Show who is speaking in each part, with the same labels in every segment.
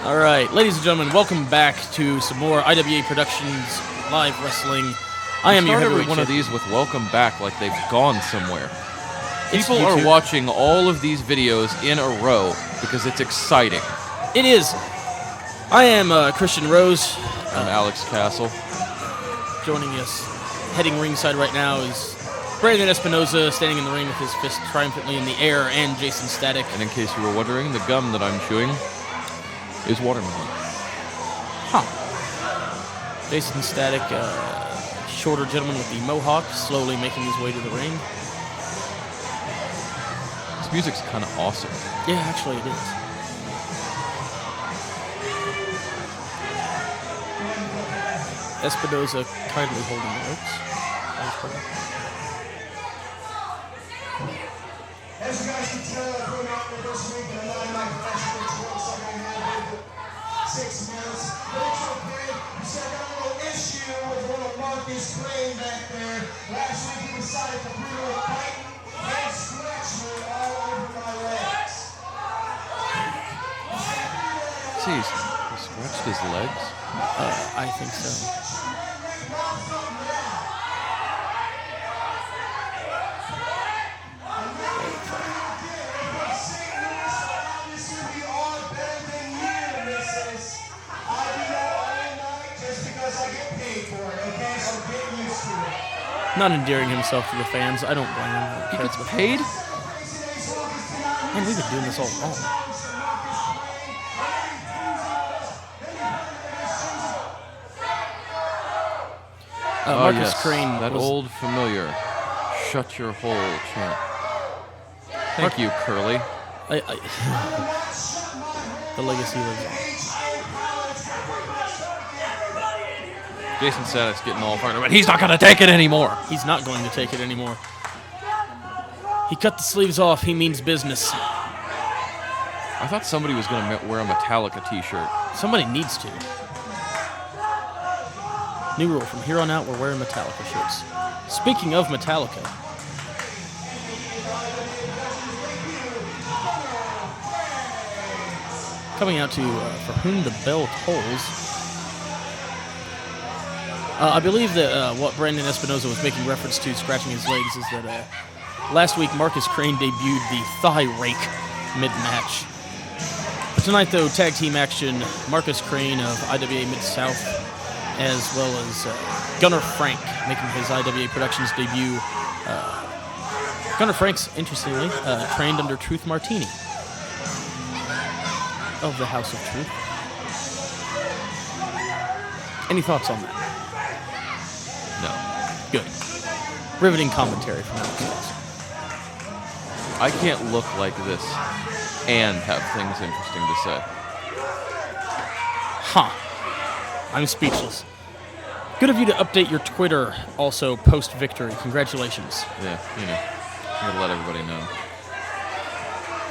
Speaker 1: All right, ladies and gentlemen, welcome back to some more IWA Productions live wrestling. I am your heavyweight
Speaker 2: one of these with welcome back like they've gone somewhere. People
Speaker 1: YouTube.
Speaker 2: are watching all of these videos in a row because it's exciting.
Speaker 1: It is. I am Christian Rose.
Speaker 2: I'm Alex Castle.
Speaker 1: Joining us, heading ringside right now, is Brandon Espinosa, standing in the ring with his fist triumphantly in the air, and Jaysin Static.
Speaker 2: And in case you were wondering, the gum that I'm chewing is watermelon.
Speaker 1: Huh. Jaysin Static, shorter gentleman with the mohawk, slowly making his way to the ring.
Speaker 2: This music's kind of awesome.
Speaker 1: Yeah, actually it is. Espinosa kindly holding the ropes.
Speaker 3: As you guys can tell, I've been out there this week and I'm not in my professional experience like I had with 6 months. But it's okay. You said I got a little issue with one of Markus Crane back there. Last week he decided to bring a fight and scratch me all over my legs.
Speaker 2: Jeez, he scratched his legs?
Speaker 1: I think so. Not endearing himself to the fans. I don't blame him.
Speaker 2: He gets paid?
Speaker 1: Man, we've been doing this all along. Markus
Speaker 2: yes,
Speaker 1: Crane,
Speaker 2: that old familiar "shut your hole" chant. Thank you, Curly.
Speaker 1: The legacy lives on.
Speaker 2: Jaysin Static's getting all fired up, but he's not going to take it anymore.
Speaker 1: He's not going to take it anymore. He cut the sleeves off. He means business.
Speaker 2: I thought somebody was going to wear a Metallica t-shirt.
Speaker 1: Somebody needs to. New rule, from here on out, we're wearing Metallica shirts. Speaking of Metallica, coming out to For Whom the Bell Tolls, I believe that what Brandon Espinosa was making reference to, scratching his legs, is that last week Markus Crane debuted the thigh rake mid-match. But tonight, though, tag team action, Markus Crane of IWA Mid-South, as well as Gunnar Frank making his IWA Productions debut. Gunnar Frank's, interestingly, trained under Truth Martini of the House of Truth. Any thoughts on that?
Speaker 2: No.
Speaker 1: Good. Riveting commentary from Alex Castle.
Speaker 2: I can't look like this and have things interesting to say.
Speaker 1: Huh. I'm speechless. Good of you to update your Twitter also post-victory. Congratulations.
Speaker 2: Yeah, you know, I'm going to let everybody know.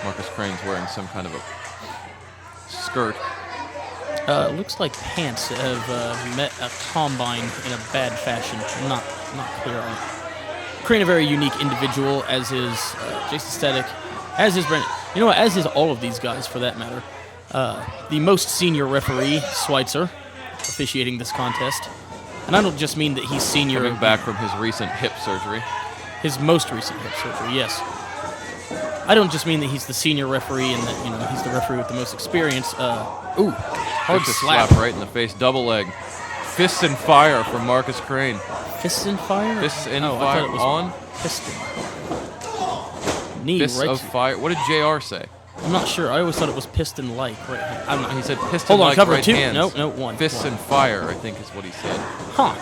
Speaker 2: Markus Crane's wearing some kind of a skirt.
Speaker 1: Looks like pants have met a combine in a bad fashion. Not clear on it. Crane, a very unique individual, as is Jaysin Static, as is Brandon. You know what? As is all of these guys, for that matter. The most senior referee, Schweitzer, officiating this contest. And I don't just mean that he's senior.
Speaker 2: Coming back from his recent hip surgery.
Speaker 1: His most recent hip surgery, yes. I don't just mean that he's the senior referee and that, you know, he's the referee with the most experience. Hard
Speaker 2: slap right in the face. Double leg. Fists and fire from Markus Crane.
Speaker 1: Fists and fire?
Speaker 2: Fists and fire
Speaker 1: I thought it was
Speaker 2: on.
Speaker 1: Piston. Knee
Speaker 2: Fists
Speaker 1: right
Speaker 2: of fire. What did JR say?
Speaker 1: I'm not sure. I always thought it was piston-like right hand. I'm not.
Speaker 2: He said piston-like
Speaker 1: Hold on, cover
Speaker 2: right
Speaker 1: two.
Speaker 2: hands.
Speaker 1: No, one.
Speaker 2: Fists and fire, I think is what he said.
Speaker 1: Huh.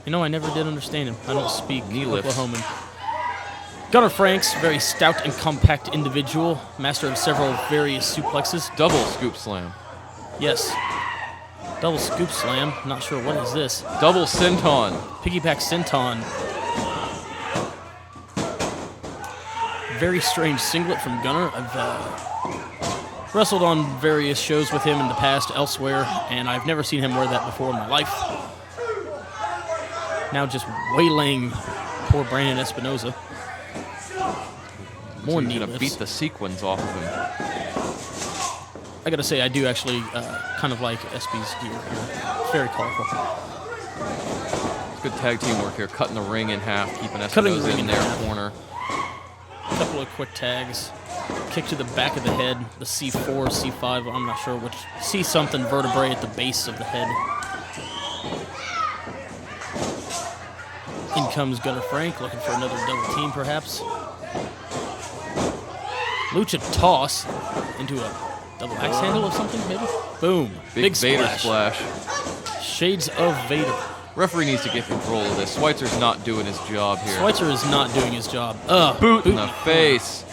Speaker 1: You know, I never did understand him. I don't speak
Speaker 2: Knee lifts.
Speaker 1: Oklahoman. Gunnar Frank's very stout and compact individual, master of several various suplexes.
Speaker 2: Double scoop slam.
Speaker 1: Yes. Double scoop slam. Not sure what is this.
Speaker 2: Double senton.
Speaker 1: Piggyback senton. Very strange singlet from Gunnar. I've wrestled on various shows with him in the past elsewhere, and I've never seen him wear that before in my life. Now just waylaying poor Brandon Espinosa. More
Speaker 2: so
Speaker 1: knee
Speaker 2: gonna
Speaker 1: lifts.
Speaker 2: beat the sequins off of him.
Speaker 1: I gotta say, I do actually kind of like SB's gear here. Very colorful.
Speaker 2: Good tag team work here, cutting the ring in half, keeping
Speaker 1: Cutting the
Speaker 2: Espinosa
Speaker 1: ring
Speaker 2: in
Speaker 1: in
Speaker 2: their
Speaker 1: half.
Speaker 2: corner.
Speaker 1: A couple of quick tags. Kick to the back of the head, the C4, C5, I'm not sure which. C something vertebrae at the base of the head. In comes Gunner Frank, looking for another double team perhaps. Lucha toss into a double axe handle or something, maybe? Boom.
Speaker 2: Big Vader splash.
Speaker 1: Shades of Vader.
Speaker 2: Referee needs to get control of this. Schweitzer's not doing his job here.
Speaker 1: Schweitzer is not doing his job.
Speaker 2: Boot in the face.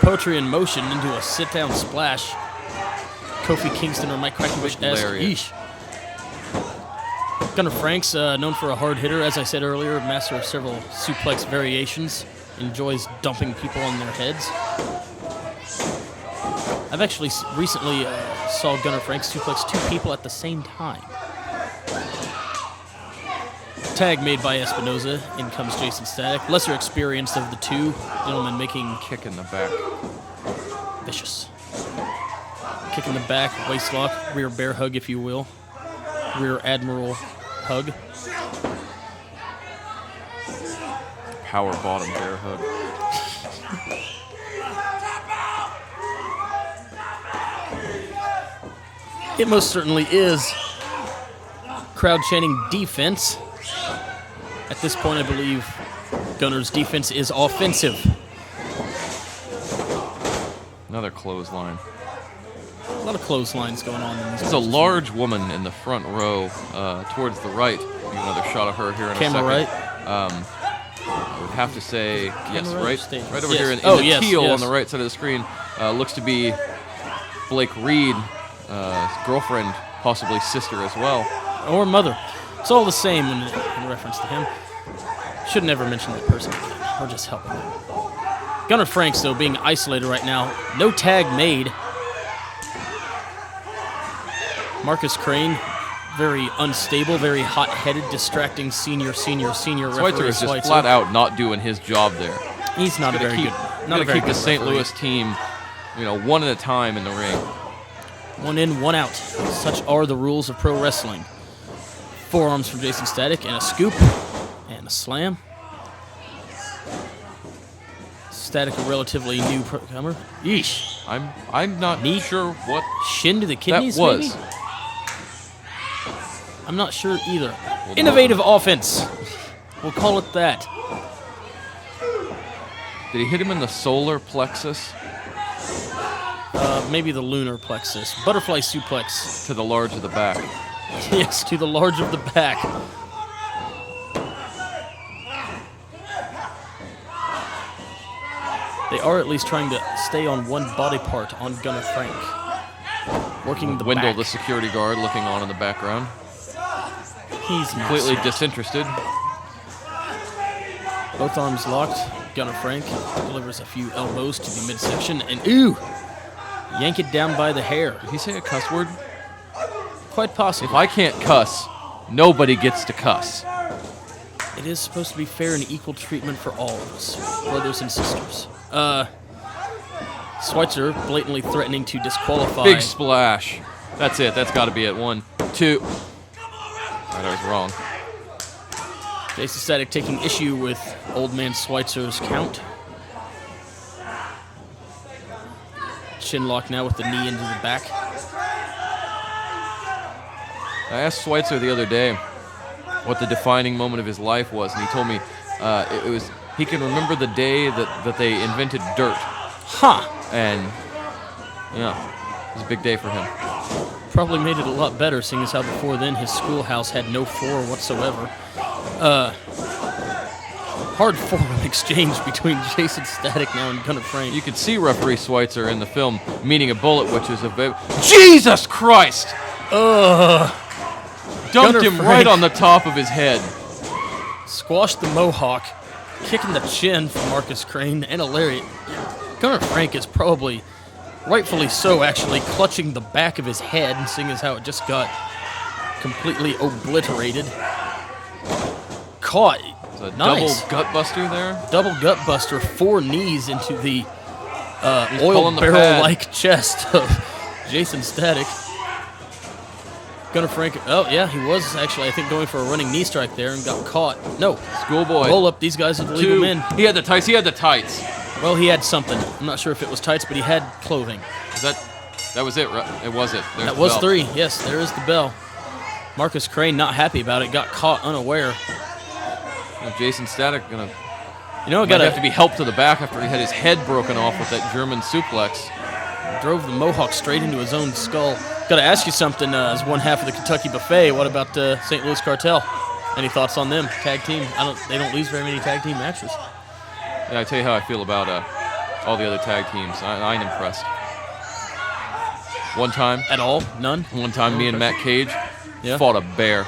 Speaker 1: Poetry in motion into a sit-down splash. Kofi Kingston or Mike Quackenbush-esque.
Speaker 2: Lariat.
Speaker 1: Yeesh. Gunner Frank's known for a hard hitter, as I said earlier, master of several suplex variations. Enjoys dumping people on their heads. I've actually recently saw Gunner Frank suplex 2 people at the same time. Tag made by Espinosa. In comes Jaysin Static. Lesser experienced of the two gentlemen making
Speaker 2: Kick in the back.
Speaker 1: vicious. Kick in the back, waist lock, rear bear hug, if you will. Rear admiral hug.
Speaker 2: Power bottom bear hug.
Speaker 1: It most certainly is. Crowd chanting defense. At this point, I believe Gunner's defense is offensive.
Speaker 2: Another clothesline.
Speaker 1: A lot of clotheslines going on in this.
Speaker 2: There's a large woman in the front row towards the right. Give another shot of her here in a
Speaker 1: Camera
Speaker 2: second.
Speaker 1: right.
Speaker 2: I would have to say, yes,
Speaker 1: right or
Speaker 2: right?
Speaker 1: stage?
Speaker 2: Right over
Speaker 1: Yes.
Speaker 2: here in
Speaker 1: Oh,
Speaker 2: the
Speaker 1: yes,
Speaker 2: teal
Speaker 1: yes.
Speaker 2: on the right side of the screen. Looks to be Blake Reed, girlfriend, possibly sister as well.
Speaker 1: Or mother. It's all the same in reference to him. Should never mention that person again. Or just help him. Gunner Franks, though, being isolated right now. No tag made. Markus Crane, very unstable, very hot-headed, distracting senior
Speaker 2: Schweitzer
Speaker 1: referee.
Speaker 2: is just flat out not doing his job there.
Speaker 1: He's not a very good. Not a very
Speaker 2: keep
Speaker 1: good
Speaker 2: the St.
Speaker 1: referee.
Speaker 2: Louis team, one at a time in the ring.
Speaker 1: One in, one out. Such are the rules of pro wrestling. Forearms from Jaysin Static, and a scoop, and a slam. Static, a relatively new comer. Yeesh.
Speaker 2: I'm not sure what
Speaker 1: Shin to the kidneys,
Speaker 2: that was.
Speaker 1: maybe? I'm not sure either. Innovative offense. We'll call it that.
Speaker 2: Did he hit him in the solar plexus?
Speaker 1: Maybe the lunar plexus. Butterfly suplex.
Speaker 2: To the large of the back.
Speaker 1: Yes, to the large of the back. They are at least trying to stay on one body part on Gunner Frank. Working the
Speaker 2: Wendell,
Speaker 1: back.
Speaker 2: the security guard, looking on in the background.
Speaker 1: He's not
Speaker 2: Completely
Speaker 1: smart.
Speaker 2: disinterested.
Speaker 1: Both arms locked. Gunner Frank delivers a few elbows to the midsection, and ooh! Yank it down by the hair.
Speaker 2: Did he say a cuss word?
Speaker 1: Quite possibly.
Speaker 2: If I can't cuss, nobody gets to cuss.
Speaker 1: It is supposed to be fair and equal treatment for all of us, brothers and sisters. Schweitzer blatantly threatening to disqualify.
Speaker 2: Big splash. That's it. That's got to be it. 1, 2. Right, I was wrong.
Speaker 1: Jaysin Static taking issue with old man Schweitzer's count. Chin lock now with the knee into the back.
Speaker 2: I asked Schweitzer the other day what the defining moment of his life was, and he told me it was he can remember the day that they invented dirt.
Speaker 1: Huh.
Speaker 2: And, yeah, it was a big day for him.
Speaker 1: Probably made it a lot better, seeing as how before then his schoolhouse had no floor whatsoever. Hard forearm exchange between Jaysin Static now and Gunner Frank.
Speaker 2: You could see referee Schweitzer in the film meeting a bullet, which is a Jesus Christ! Dumped
Speaker 1: Gunner
Speaker 2: him
Speaker 1: Frank.
Speaker 2: right on the top of his head.
Speaker 1: Squashed the mohawk, kicking the chin from Markus Crane, and a lariat. Gunner Frank is probably, rightfully so actually, clutching the back of his head, seeing as how it just got completely obliterated. Caught.
Speaker 2: It's a
Speaker 1: Nice.
Speaker 2: double gut buster there.
Speaker 1: Double gut buster, 4 knees into the oil
Speaker 2: pulling the
Speaker 1: barrel-like chest of Jaysin Static. Gunner Frank. Oh, yeah, he was actually, I think, going for a running knee strike there and got caught. No.
Speaker 2: Schoolboy.
Speaker 1: Roll up. These guys are the legal men.
Speaker 2: He had the tights. He had the tights.
Speaker 1: Well, he had something. I'm not sure if it was tights, but he had clothing.
Speaker 2: That was it, right? It was it. There's
Speaker 1: That
Speaker 2: the
Speaker 1: was
Speaker 2: bell.
Speaker 1: 3. Yes, there is the bell. Markus Crane not happy about it. Got caught unaware.
Speaker 2: Jaysin Static gonna
Speaker 1: Got
Speaker 2: have to be helped to the back after he had his head broken off with that German suplex.
Speaker 1: Drove the Mohawk straight into his own skull. Got to ask you something as one half of the Kentucky Buffet. What about St. Louis Cartel? Any thoughts on them? Tag team? They don't lose very many tag team matches.
Speaker 2: Yeah, I tell you how I feel about all the other tag teams. I ain't impressed. One time,
Speaker 1: At all? None?
Speaker 2: me and Matt Cage fought a bear.